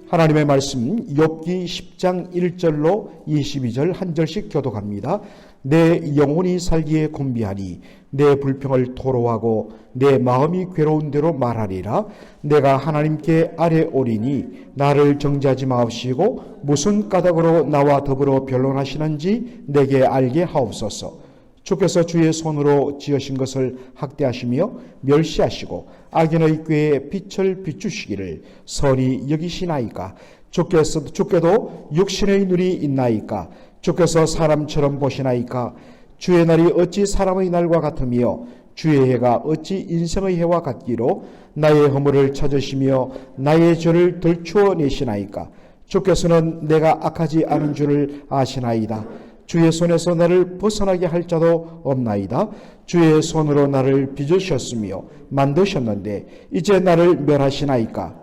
하나님의 말씀 욥기 10장 1절로 22절 한 절씩 교독합니다. 내 영혼이 살기에 곤비하니 내 불평을 토로하고 내 마음이 괴로운 대로 말하리라. 내가 하나님께 아뢰오리니 나를 정죄하지 마옵시고 무슨 까닭으로 나와 더불어 변론하시는지 내게 알게 하옵소서. 주께서 주의 손으로 지으신 것을 학대하시며 멸시하시고 악인의 꾀에 빛을 비추시기를 선히 여기시나이까. 주께도 육신의 눈이 있나이까. 주께서 사람처럼 보시나이까. 주의 날이 어찌 사람의 날과 같으며 주의 해가 어찌 인생의 해와 같기로 나의 허물을 찾으시며 나의 죄를 들추어 내시나이까. 주께서는 내가 악하지 않은 줄을 아시나이다. 주의 손에서 나를 벗어나게 할 자도 없나이다. 주의 손으로 나를 빚으셨으며 만드셨는데 이제 나를 멸하시나이까.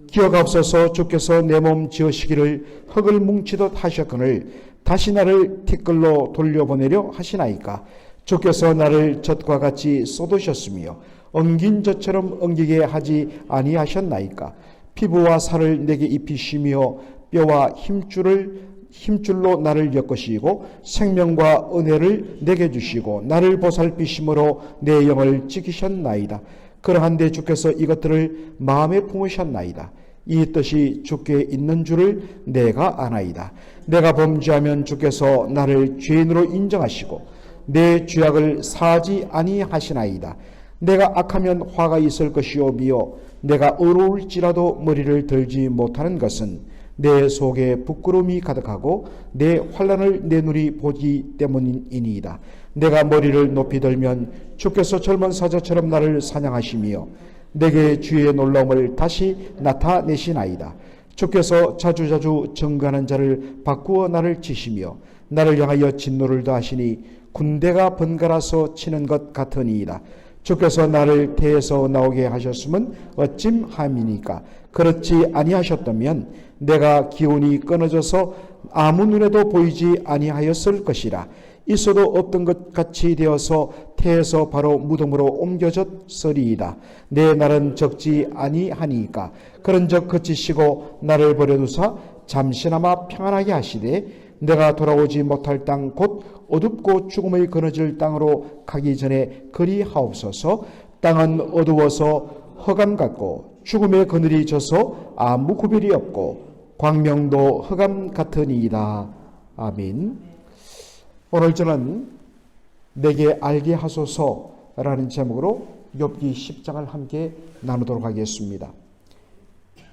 기억하옵소서. 주께서 내 몸 지으시기를 흙을 뭉치듯 하셨거늘 다시 나를 티끌로 돌려보내려 하시나이까. 주께서 나를 젖과 같이 쏟으셨으며 엉긴 젖처럼 엉기게 하지 아니하셨나이까. 피부와 살을 내게 입히시며 뼈와 힘줄로 나를 엮으시고 생명과 은혜를 내게 주시고 나를 보살피심으로 내 영을 지키셨나이다. 그러한데 주께서 이것들을 마음에 품으셨나이다. 이 뜻이 주께 있는 줄을 내가 아나이다. 내가 범죄하면 주께서 나를 죄인으로 인정하시고 내 죄악을 사하지 아니하시나이다. 내가 악하면 화가 있을 것이오며 내가 의로울지라도 머리를 들지 못하는 것은 내 속에 부끄러움이 가득하고 내 환난을 내 눈이 보기 때문이니이다. 내가 머리를 높이 들면 주께서 젊은 사자처럼 나를 사냥하시며 내게 주의 놀라움을 다시 나타내시나이다. 주께서 자주자주 증거하는 자를 바꾸어 나를 치시며 나를 향하여 진노를 더하시니 군대가 번갈아서 치는 것 같으니이다. 주께서 나를 태에서 나오게 하셨으면 어찜함이니까. 그렇지 아니하셨다면 내가 기운이 끊어져서 아무 눈에도 보이지 아니하였을 것이라. 있어도 없던 것 같이 되어서 태에서 바로 무덤으로 옮겨졌으리이다. 내 날은 적지 아니하니까. 그런즉 그치시고 나를 버려두사 잠시나마 평안하게 하시되 내가 돌아오지 못할 땅 곧 어둡고 죽음의 그늘질 땅으로 가기 전에 그리하옵소서. 땅은 어두워서 흑암 같고 죽음의 그늘이 져서 아무 구별이 없고 광명도 흑암 같으니이다. 아멘. 오늘 저는 내게 알게 하소서라는 제목으로 욥기 10장을 함께 나누도록 하겠습니다.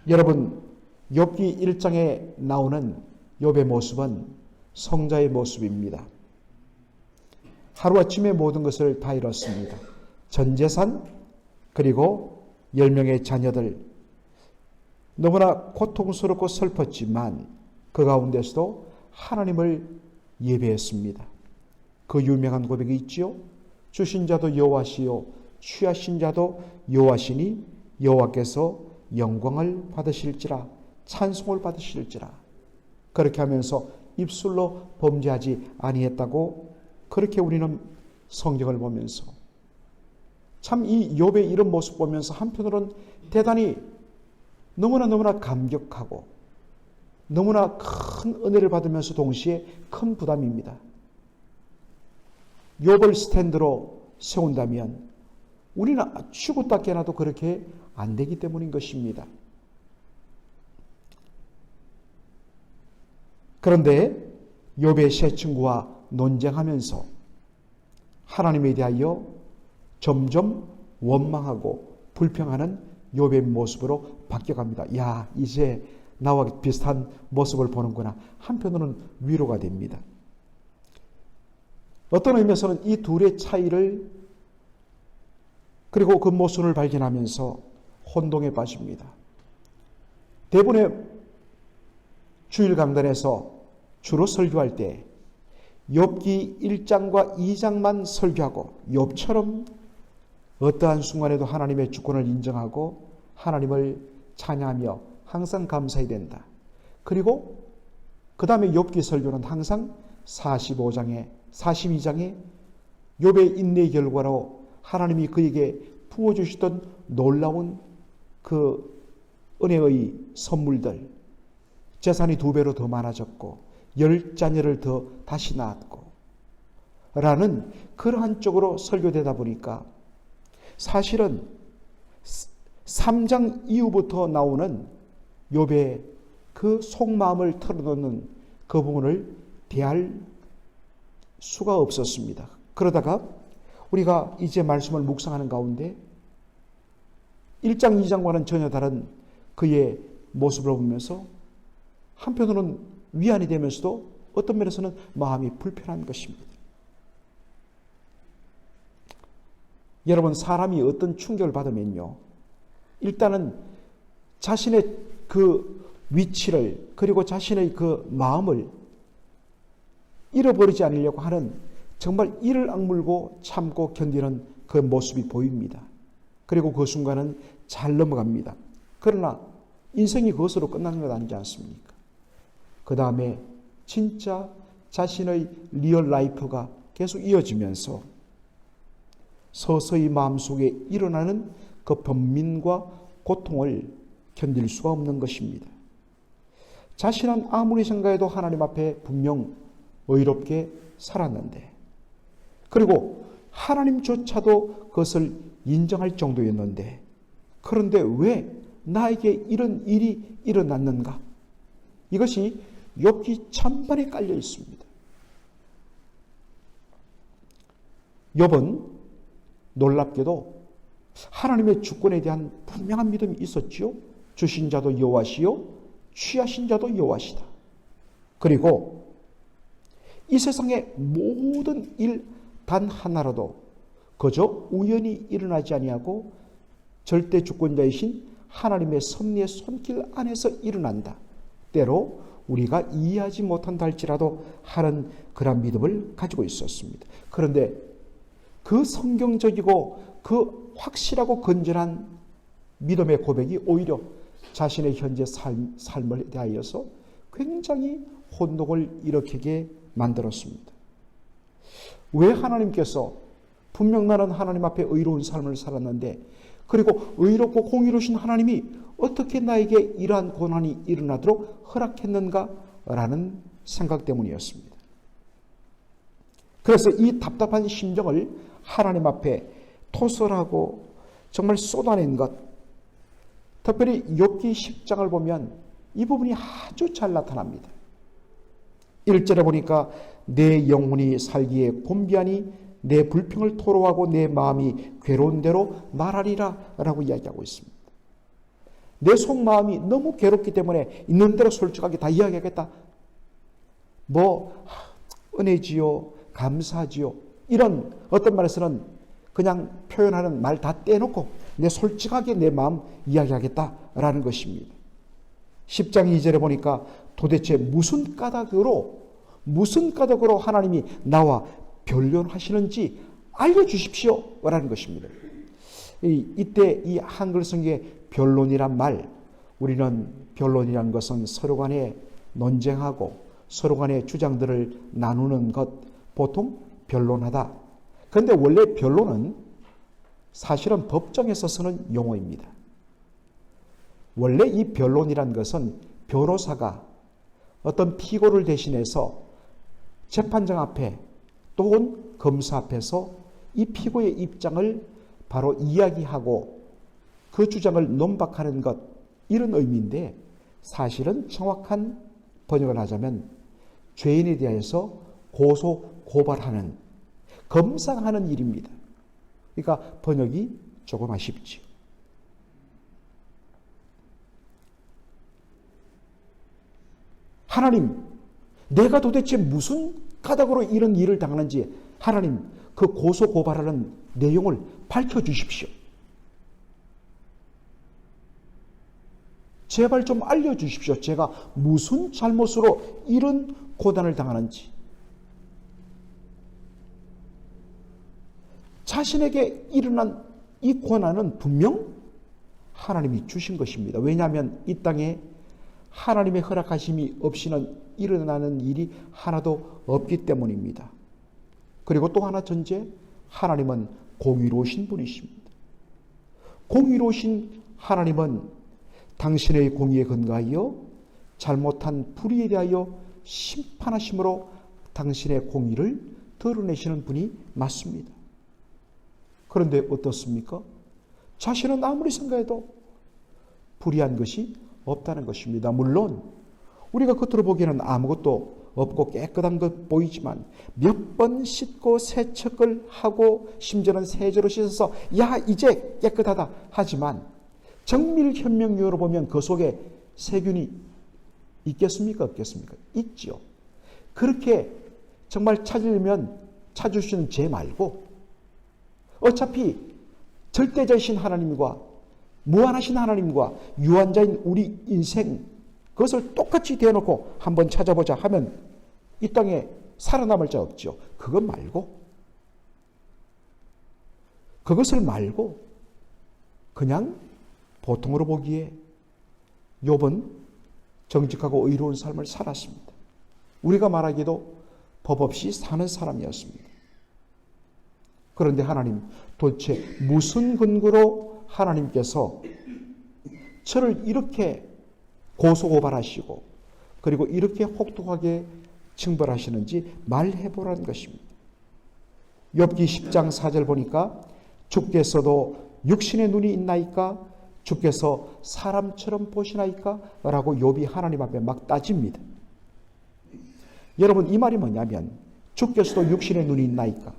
여러분, 욥기 1장에 나오는 욥의 모습은 성자의 모습입니다. 하루아침에 모든 것을 다 잃었습니다. 전 재산, 그리고 10명의 자녀들. 너무나 고통스럽고 슬펐지만 그 가운데서도 하나님을 예배했습니다. 그 유명한 고백이 있지요. 주신 자도 여호와시요 취하신 자도 여호와시니 여호와께서 영광을 받으실지라 찬송을 받으실지라. 그렇게 하면서 입술로 범죄하지 아니했다고 그렇게 우리는 성경을 보면서 참 이 욥의 이런 모습 보면서 한편으로는 대단히 너무나 감격하고 너무나 큰 은혜를 받으면서 동시에 큰 부담입니다. 욥을 스탠드로 세운다면 우리는 죽었다 깨나도 그렇게 안 되기 때문인 것입니다. 그런데 욥의 세 친구와 논쟁하면서 하나님에 대하여 점점 원망하고 불평하는 욥의 모습으로 바뀌어갑니다. 야, 이제 나와 비슷한 모습을 보는구나. 한편으로는 위로가 됩니다. 어떤 의미에서는 이 둘의 차이를 그리고 그 모순을 발견하면서 혼동에 빠집니다. 대부분의 주일 강단에서 주로 설교할 때 욥기 1장과 2장만 설교하고 욥처럼 어떠한 순간에도 하나님의 주권을 인정하고 하나님을 찬양하며 항상 감사해야 된다. 그리고 그 다음에 욥기 설교는 항상 42장에 욥의 인내의 결과로 하나님이 그에게 부어주시던 놀라운 그 은혜의 선물들, 재산이 2배로 더 많아졌고 10자녀를 더 다시 낳았고 라는 그러한 쪽으로 설교되다 보니까 사실은 3장 이후부터 나오는 욥의 그 속마음을 털어놓는 그 부분을 대할 수가 없었습니다. 그러다가 우리가 이제 말씀을 묵상하는 가운데 1장, 2장과는 전혀 다른 그의 모습을 보면서 한편으로는 위안이 되면서도 어떤 면에서는 마음이 불편한 것입니다. 여러분, 사람이 어떤 충격을 받으면요, 일단은 자신의 그 위치를 그리고 자신의 그 마음을 잃어버리지 않으려고 하는 정말 이를 악물고 참고 견디는 그 모습이 보입니다. 그리고 그 순간은 잘 넘어갑니다. 그러나 인생이 그것으로 끝나는 것 아니지 않습니까? 그 다음에 진짜 자신의 리얼 라이프가 계속 이어지면서 서서히 마음속에 일어나는 그 번민과 고통을 견딜 수가 없는 것입니다. 자신은 아무리 생각해도 하나님 앞에 분명 의롭게 살았는데, 그리고 하나님조차도 그것을 인정할 정도였는데, 그런데 왜 나에게 이런 일이 일어났는가? 이것이 욥기 전반에 깔려 있습니다. 욥은 놀랍게도 하나님의 주권에 대한 분명한 믿음이 있었지요. 주신 자도 여호와시요 취하신 자도 여호와시다. 그리고 이 세상의 모든 일 단 하나라도 그저 우연히 일어나지 아니하고 절대 주권자이신 하나님의 섭리의 손길 안에서 일어난다. 때로 우리가 이해하지 못한다 할지라도 하는 그런 믿음을 가지고 있었습니다. 그런데 그 성경적이고 그 확실하고 건전한 믿음의 고백이 오히려 자신의 현재 삶을 대하여서 굉장히 혼동을 일으키게 만들었습니다. 왜 하나님께서 분명 나는 하나님 앞에 의로운 삶을 살았는데, 그리고 의롭고 공의로우신 하나님이 어떻게 나에게 이러한 고난이 일어나도록 허락했는가라는 생각 때문이었습니다. 그래서 이 답답한 심정을 하나님 앞에 토설하고 정말 쏟아낸 것, 특별히 욥기 10장을 보면 이 부분이 아주 잘 나타납니다. 1절에 보니까 내 영혼이 살기에 곤비하니 내 불평을 토로하고 내 마음이 괴로운 대로 말하리라 라고 이야기하고 있습니다. 내 속마음이 너무 괴롭기 때문에 있는 대로 솔직하게 다 이야기하겠다. 은혜지요, 감사하지요, 이런 어떤 말에서는 그냥 표현하는 말 다 떼놓고 내 솔직하게 내 마음 이야기하겠다라는 것입니다. 10장 2절에 보니까 도대체 무슨 까닭으로 하나님이 나와 변론하시는지 알려주십시오 라는 것입니다. 이때 이 한글 성경의 변론이란 말, 우리는 변론이란 것은 서로 간에 논쟁하고 서로 간의 주장들을 나누는 것, 보통 변론하다. 그런데 원래 변론은 사실은 법정에서 쓰는 용어입니다. 원래 이 변론이란 것은 변호사가 어떤 피고를 대신해서 재판장 앞에 또는 검사 앞에서 이 피고의 입장을 바로 이야기하고 그 주장을 논박하는 것, 이런 의미인데, 사실은 정확한 번역을 하자면 죄인에 대해서 고소 고발하는, 검사하는 일입니다. 그러니까 번역이 조금 아쉽지요. 하나님, 내가 도대체 무슨 까닭으로 이런 일을 당하는지 하나님, 그 고소 고발하는 내용을 밝혀주십시오. 제발 좀 알려주십시오. 제가 무슨 잘못으로 이런 고난을 당하는지. 자신에게 일어난 이 고난은 분명 하나님이 주신 것입니다. 왜냐하면 이 땅에 하나님의 허락하심이 없이는 일어나는 일이 하나도 없기 때문입니다. 그리고 또 하나 전제, 하나님은 공의로우신 분이십니다. 공의로우신 하나님은 당신의 공의에 근거하여 잘못한 불의에 대하여 심판하심으로 당신의 공의를 드러내시는 분이 맞습니다. 그런데 어떻습니까? 자신은 아무리 생각해도 불의한 것이 없다는 것입니다. 물론 우리가 겉으로 보기에는 아무것도 없고 깨끗한 것 보이지만 몇 번 씻고 세척을 하고 심지어는 세제로 씻어서 야 이제 깨끗하다 하지만 정밀 현명력으로 보면 그 속에 세균이 있겠습니까? 없겠습니까? 있지요. 그렇게 정말 찾으려면 찾을 수 있는 죄 말고 어차피 절대자이신 하나님과 무한하신 하나님과 유한자인 우리 인생 그것을 똑같이 대놓고 한번 찾아보자 하면 이 땅에 살아남을 자 없죠. 그것을 말고 그냥 보통으로 보기에 욥은 정직하고 의로운 삶을 살았습니다. 우리가 말하기도 법 없이 사는 사람이었습니다. 그런데 하나님 도대체 무슨 근거로 하나님께서 저를 이렇게 고소고발하시고 그리고 이렇게 혹독하게 징벌하시는지 말해보라는 것입니다. 욥기 10장 4절 보니까 주께서도 육신의 눈이 있나이까? 주께서 사람처럼 보시나이까? 라고 욥이 하나님 앞에 막 따집니다. 여러분 이 말이 뭐냐면 주께서도 육신의 눈이 있나이까?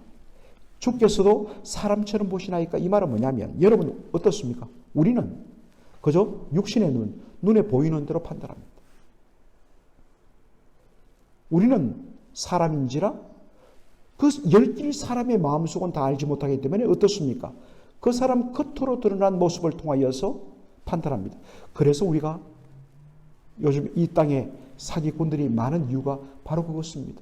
주께서도 사람처럼 보시나이까? 이 말은 뭐냐면 여러분 어떻습니까? 우리는 그저 육신의 눈에 보이는 대로 판단합니다. 우리는 사람인지라 그 열길 사람의 마음속은 다 알지 못하기 때문에 어떻습니까? 그 사람 겉으로 드러난 모습을 통하여서 판단합니다. 그래서 우리가 요즘 이 땅에 사기꾼들이 많은 이유가 바로 그것입니다.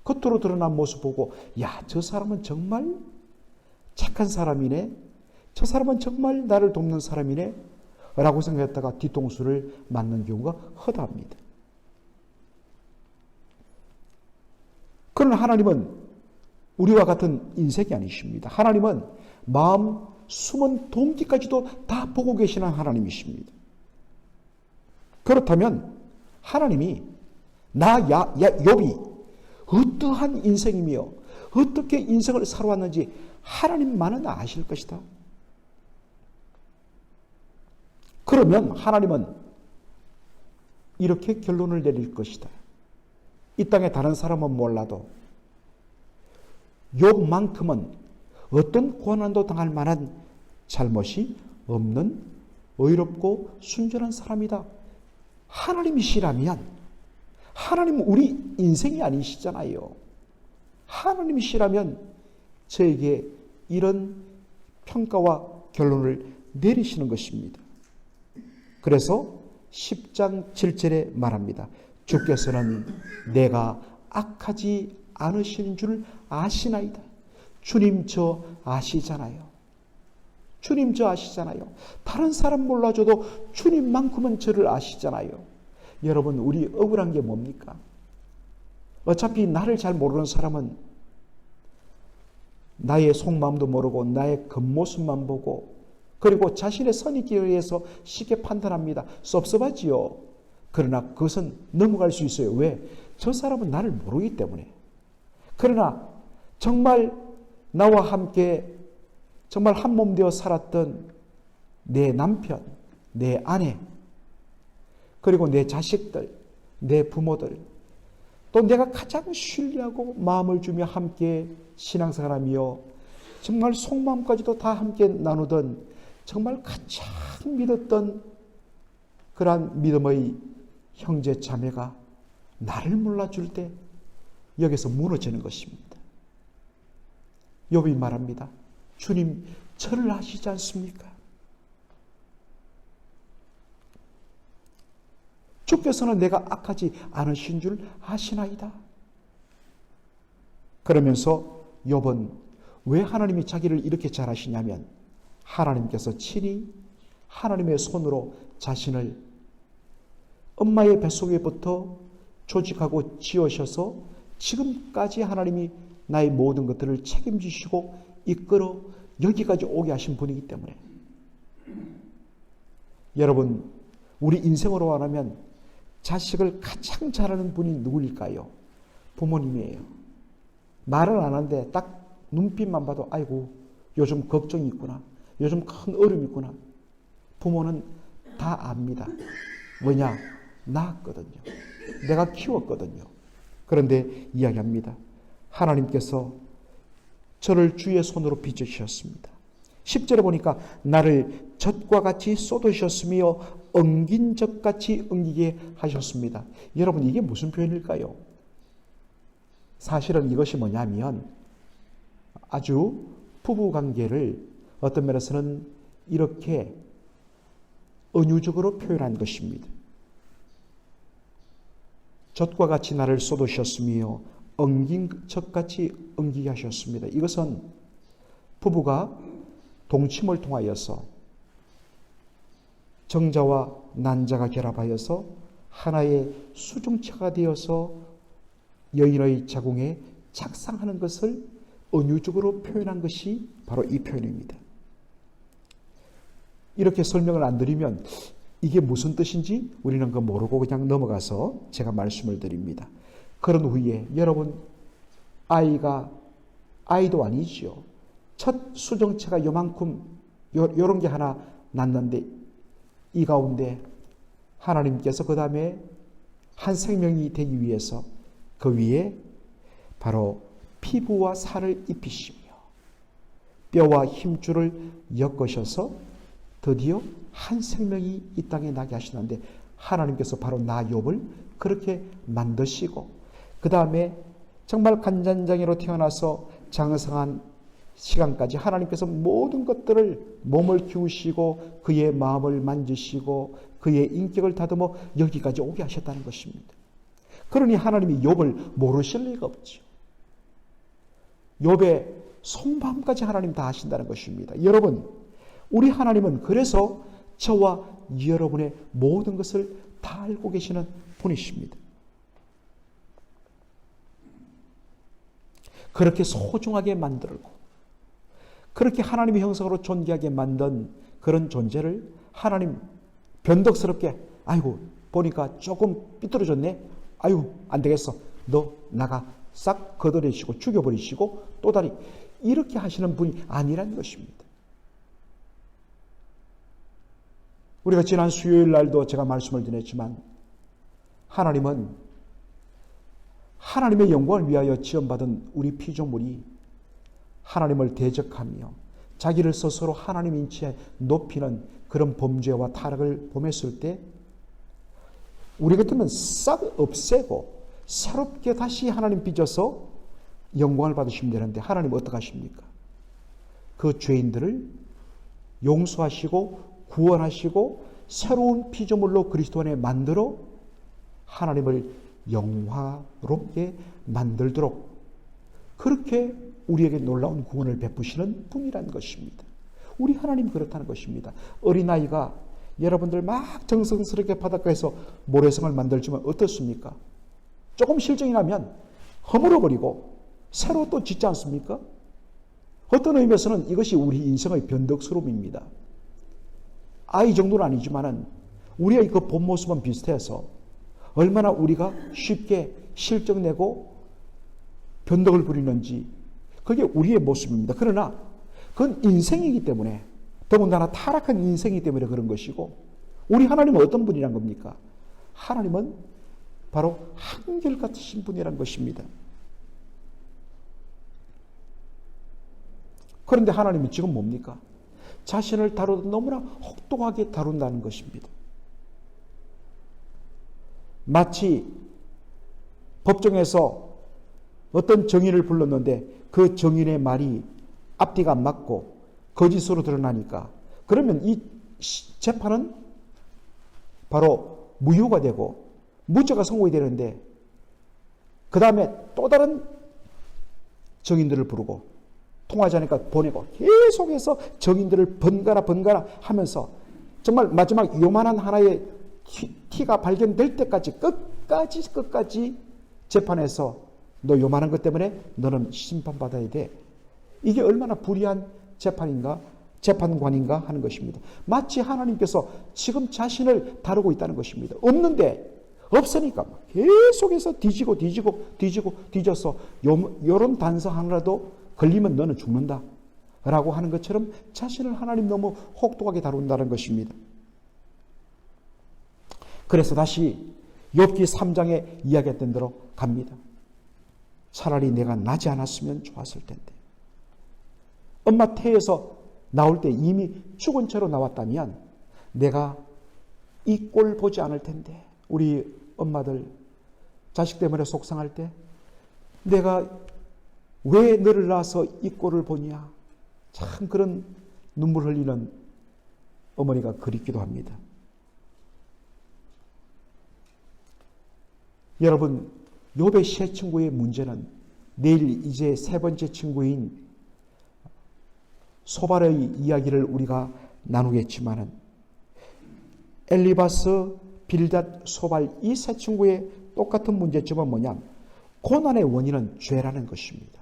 겉으로 드러난 모습 보고 야, 저 사람은 정말 착한 사람이네. 저 사람은 정말 나를 돕는 사람이네. 라고 생각했다가 뒤통수를 맞는 경우가 허다합니다. 그러나 하나님은 우리와 같은 인생이 아니십니다. 하나님은 마음 숨은 동기까지도 다 보고 계시는 하나님이십니다. 그렇다면 하나님이 욥이 어떠한 인생이며 어떻게 인생을 살아왔는지 하나님만은 아실 것이다. 그러면 하나님은 이렇게 결론을 내릴 것이다. 이 땅에 다른 사람은 몰라도 욥만큼은 어떤 고난도 당할 만한 잘못이 없는 의롭고 순전한 사람이다. 하나님이시라면 하나님은 우리 인생이 아니시잖아요. 하나님이시라면 저에게 이런 평가와 결론을 내리시는 것입니다. 그래서 10장 7절에 말합니다. 주께서는 내가 악하지 않으시는 줄 아시나이다. 주님 저 아시잖아요. 주님 저 아시잖아요. 다른 사람 몰라줘도 주님만큼은 저를 아시잖아요. 여러분 우리 억울한 게 뭡니까? 어차피 나를 잘 모르는 사람은 나의 속마음도 모르고 나의 겉모습만 보고 그리고 자신의 선입견에 의해서 쉽게 판단합니다. 섭섭하지요. 그러나 그것은 넘어갈 수 있어요. 왜? 저 사람은 나를 모르기 때문에. 그러나 정말 나와 함께 정말 한몸 되어 살았던 내 남편, 내 아내, 그리고 내 자식들, 내 부모들, 또 내가 가장 신뢰하고 마음을 주며 함께 신앙생활하며 정말 속마음까지도 다 함께 나누던 정말 가장 믿었던 그러한 믿음의 형제 자매가 나를 몰라줄 때 여기서 무너지는 것입니다. 욥이 말합니다. 주님 저를 아시지 않습니까? 주께서는 내가 악하지 않으신 줄 아시나이다. 그러면서 욥은 왜 하나님이 자기를 이렇게 잘 아시냐면 하나님께서 친히 하나님의 손으로 자신을 엄마의 뱃속에부터 조직하고 지으셔서 지금까지 하나님이 나의 모든 것들을 책임지시고 이끌어 여기까지 오게 하신 분이기 때문에 여러분 우리 인생으로 말하면 자식을 가장 잘하는 분이 누구일까요? 부모님이에요. 말은 안 하는데 딱 눈빛만 봐도 아이고 요즘 걱정이 있구나. 요즘 큰 어려움이 있구나. 부모는 다 압니다. 뭐냐? 낳았거든요. 내가 키웠거든요. 그런데 이야기합니다. 하나님께서 저를 주의 손으로 빚으셨습니다. 10절에 보니까 나를 젖과 같이 쏟으셨으며 엉긴 젖같이 엉기게 하셨습니다. 여러분 이게 무슨 표현일까요? 사실은 이것이 뭐냐면 아주 부부관계를 어떤 면에서는 이렇게 은유적으로 표현한 것입니다. 젖과 같이 나를 쏟으셨으며 엉긴 젖같이 엉기게 하셨습니다. 이것은 부부가 동침을 통하여서 정자와 난자가 결합하여서 하나의 수중체가 되어서 여인의 자궁에 착상하는 것을 은유적으로 표현한 것이 바로 이 표현입니다. 이렇게 설명을 안 드리면 이게 무슨 뜻인지 우리는 그 모르고 그냥 넘어가서 제가 말씀을 드립니다. 그런 후에 여러분 아이도 아니지요. 첫 수정체가 요만큼 요런 게 하나 났는데 이 가운데 하나님께서 그 다음에 한 생명이 되기 위해서 그 위에 바로 피부와 살을 입히시며 뼈와 힘줄을 엮으셔서 드디어 한 생명이 이 땅에 나게 하시는데 하나님께서 바로 나 욥을 그렇게 만드시고 그 다음에 정말 간잔장이로 태어나서 장성한 시간까지 하나님께서 모든 것들을 몸을 키우시고 그의 마음을 만지시고 그의 인격을 다듬어 여기까지 오게 하셨다는 것입니다. 그러니 하나님이 욥을 모르실 리가 없죠. 욥의 속마음까지 하나님 다 아신다는 것입니다. 여러분 우리 하나님은 그래서 저와 여러분의 모든 것을 다 알고 계시는 분이십니다. 그렇게 소중하게 만들고 그렇게 하나님의 형상으로 존귀하게 만든 그런 존재를 하나님 변덕스럽게 아이고 보니까 조금 삐뚤어졌네. 아이고 안 되겠어. 너 나가 싹 걷어내시고 죽여버리시고 또 다리 이렇게 하시는 분이 아니라는 것입니다. 우리가 지난 수요일 날도 제가 말씀을 드렸지만 하나님은 하나님의 영광을 위하여 지원받은 우리 피조물이 하나님을 대적하며 자기를 스스로 하나님 인치에 높이는 그런 범죄와 타락을 범했을 때 우리 같으면 싹 없애고 새롭게 다시 하나님 빚어서 영광을 받으시면 되는데 하나님 어떻게 하십니까? 그 죄인들을 용서하시고 구원하시고 새로운 피조물로 그리스도 안에 만들어 하나님을 영화롭게 만들도록 그렇게 우리에게 놀라운 구원을 베푸시는 분이라는 것입니다. 우리 하나님 그렇다는 것입니다. 어린아이가 여러분들 막 정성스럽게 바닷가에서 모래성을 만들지만 어떻습니까? 조금 실정이 나면 허물어버리고 새로 또 짓지 않습니까? 어떤 의미에서는 이것이 우리 인생의 변덕스러움입니다. 아이 정도는 아니지만은 우리의 그 본 모습은 비슷해서 얼마나 우리가 쉽게 실정내고 변덕을 부리는지 그게 우리의 모습입니다. 그러나 그건 인생이기 때문에 더군다나 타락한 인생이기 때문에 그런 것이고 우리 하나님은 어떤 분이란 겁니까? 하나님은 바로 한결같으신 분이란 것입니다. 그런데 하나님이 지금 뭡니까? 자신을 다루듯 너무나 혹독하게 다룬다는 것입니다. 마치 법정에서 어떤 정인을 불렀는데 그 정인의 말이 앞뒤가 안 맞고 거짓으로 드러나니까 그러면 이 재판은 바로 무효가 되고 무죄가 선고가 되는데 그 다음에 또 다른 정인들을 부르고 통하지 않으니까 보내고 계속해서 정인들을 번갈아 하면서 정말 마지막 요만한 하나의 티가 발견될 때까지 끝까지 재판에서 너 요만한 것 때문에 너는 심판받아야 돼. 이게 얼마나 불의한 재판인가 재판관인가 하는 것입니다. 마치 하나님께서 지금 자신을 다루고 있다는 것입니다. 없는데 없으니까 계속해서 뒤져서 요런 단서 하나라도 걸리면 너는 죽는다 라고 하는 것처럼 자신을 하나님 너무 혹독하게 다룬다는 것입니다. 그래서 다시 욥기 3장에 이야기했던 대로 갑니다. 차라리 내가 나지 않았으면 좋았을 텐데, 엄마 태에서 나올 때 이미 죽은 채로 나왔다면 내가 이 꼴 보지 않을 텐데, 우리 엄마들 자식 때문에 속상할 때 내가 왜 너를 낳아서 이 꼴을 보냐, 참 그런 눈물 흘리는 어머니가 그립기도 합니다. 여러분, 욥의 세 친구의 문제는 내일 이제 세 번째 친구인 소발의 이야기를 우리가 나누겠지만은, 엘리바스, 빌닷, 소발 이 세 친구의 똑같은 문제점은 뭐냐? 고난의 원인은 죄라는 것입니다.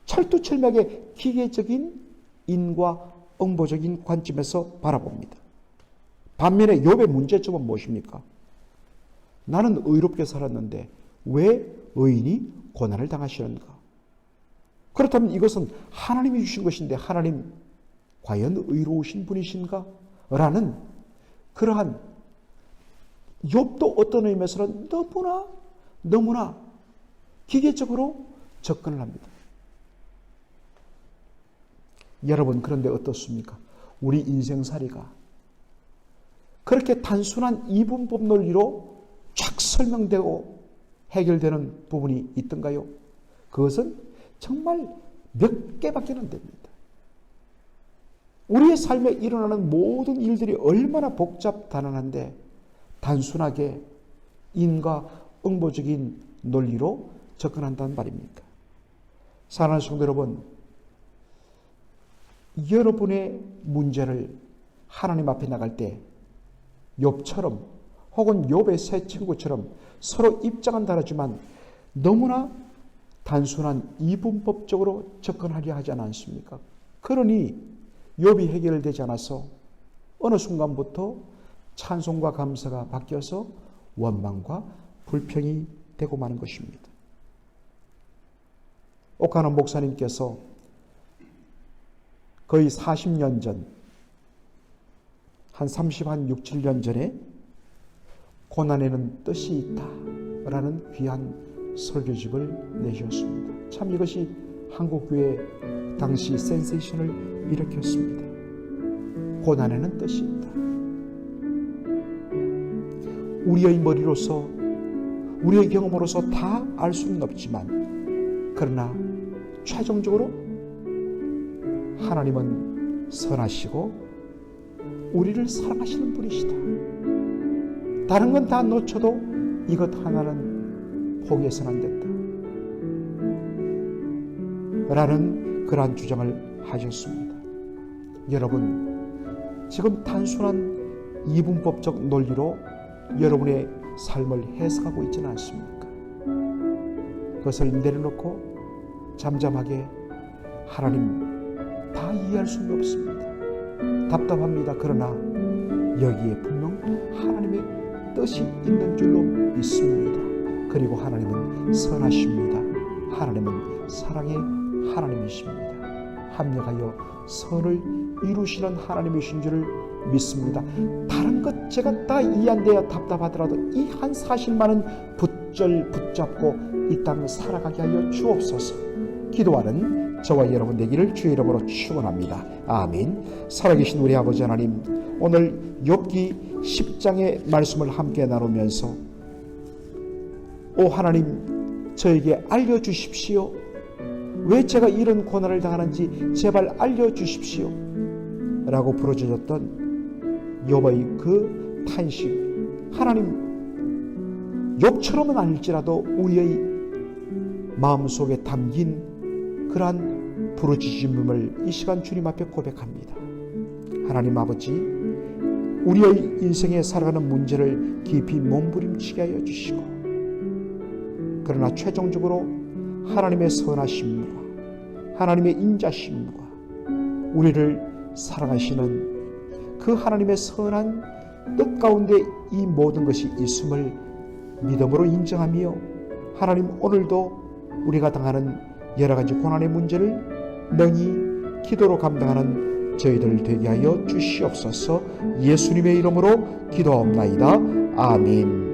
철두철미하게 기계적인 인과 응보적인 관점에서 바라봅니다. 반면에 욥의 문제점은 무엇입니까? 나는 의롭게 살았는데 왜 의인이 고난을 당하시는가? 그렇다면 이것은 하나님이 주신 것인데 하나님 과연 의로우신 분이신가? 라는 그러한 욥도 어떤 의미에서는 너무나 기계적으로 접근을 합니다. 여러분, 그런데 어떻습니까? 우리 인생살이가 그렇게 단순한 이분법 논리로 쫙 설명되고 해결되는 부분이 있던가요? 그것은 정말 몇 개밖에 안 됩니다. 우리의 삶에 일어나는 모든 일들이 얼마나 복잡단단한데 단순하게 인과 응보적인 논리로 접근한다는 말입니까? 사랑하는 성도 여러분, 여러분의 문제를 하나님 앞에 나갈 때 욥처럼 혹은 욥의 세 친구처럼 서로 입장은 다르지만 너무나 단순한 이분법적으로 접근하려 하지 않습니까? 그러니 욥이 해결되지 않아서 어느 순간부터 찬송과 감사가 바뀌어서 원망과 불평이 되고 마는 것입니다. 옥하는 목사님께서 거의 40년 전, 한 6, 7년 전에 고난에는 뜻이 있다 라는 귀한 설교집을 내주었습니다. 참 이것이 한국교회 당시 센세이션을 일으켰습니다. 고난에는 뜻이 있다. 우리의 머리로서, 우리의 경험으로서 다 알 수는 없지만, 그러나 최종적으로 하나님은 선하시고 우리를 사랑하시는 분이시다. 다른 건 다 놓쳐도 이것 하나는 포기해서는 안 된다 라는 그러한 주장을 하셨습니다. 여러분, 지금 단순한 이분법적 논리로 여러분의 삶을 해석하고 있지는 않습니까? 그것을 내려놓고 잠잠하게 하나님 다 이해할 수는 없습니다. 답답합니다. 그러나 여기에 분명 하나님의 뜻이 있는 줄로 믿습니다. 그리고 하나님은 선하십니다. 하나님은 사랑의 하나님이십니다. 합력하여 선을 이루시는 하나님이신 줄을 믿습니다. 다른 것 제가 다 이해 안 돼야 답답하더라도 이 한 사실만은 붙잡고 이 땅을 살아가게 하여 주옵소서. 기도하는 저와 여러분 되기를 주의 이름으로 축원합니다. 아멘. 살아계신 우리 아버지 하나님, 오늘 욥기 10장의 말씀을 함께 나누면서 오 하나님, 저에게 알려주십시오. 왜 제가 이런 고난을 당하는지 제발 알려주십시오 라고 부르짖었던 욥의 그 탄식, 하나님 욥처럼은 아닐지라도 우리의 마음속에 담긴 그러한 부르짖음을 이 시간 주님 앞에 고백합니다. 하나님 아버지, 우리의 인생에 살아가는 문제를 깊이 몸부림치게 하여 주시고, 그러나 최종적으로 하나님의 선하심과 하나님의 인자심과 우리를 사랑하시는 그 하나님의 선한 뜻 가운데 이 모든 것이 있음을 믿음으로 인정하며 하나님 오늘도 우리가 당하는 여러 가지 고난의 문제를 능히 기도로 감당하는 저희들 되게 하여 주시옵소서. 예수님의 이름으로 기도하옵나이다. 아멘.